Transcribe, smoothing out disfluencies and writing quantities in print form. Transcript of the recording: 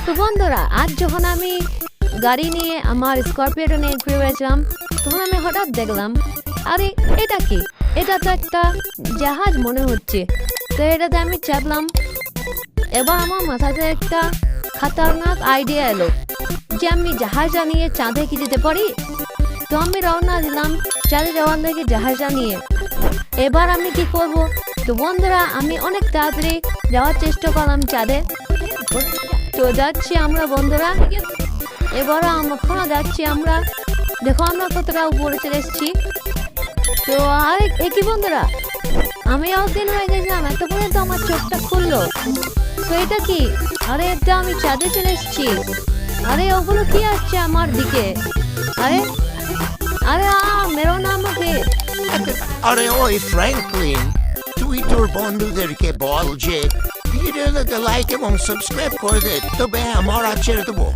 তো বন্ধুরা, আজ যখন আমি গাড়ি নিয়ে আমার স্করপিওটা নিয়ে ঘুরে বেড়াচ্ছিলাম, তখন আমি হঠাৎ দেখলাম, আরে এটা কি? এটা তো একটা জাহাজ মনে হচ্ছে। তো এটাতে আমি চাপলাম। এবার আমার মাথাতে একটা খতরনাক আইডিয়া এলো যে আমি জাহাজটা নিয়ে চাঁদে কি যেতে পারি। তো আমি রওনা দিলাম চাঁদে যাওয়ার থেকে জাহাজটা নিয়ে। এবার আমি কি করব? তো বন্ধুরা, আমি অনেক তাড়াতাড়ি যাওয়ার চেষ্টা করলাম চাঁদে। তো যাচ্ছি আমরা বন্ধুরা, এবার আমরা যাচ্ছি আমরা। দেখো আমরা কতটা উপরে চলে এসেছি। তো আরে একই বন্ধুরা, আমি দিন হয়ে গেছিলাম, এত পর্যন্ত আমার চোখটা খুললো। তো এটা কি? আরে এটা আমি চাঁদে চলে এসেছি। আরে ওগুলো কি আসছে আমার দিকে? আরে আরে মেরো না আমাকে। আরে ওই ফ্র্যাঙ্কলিন, তুই তোর বন্ধুদেরকে বল যে ভিডিওটাতে লাইক এবং সাবস্ক্রাইব করে দে, তবে আমরা ছেড়ে দেবো।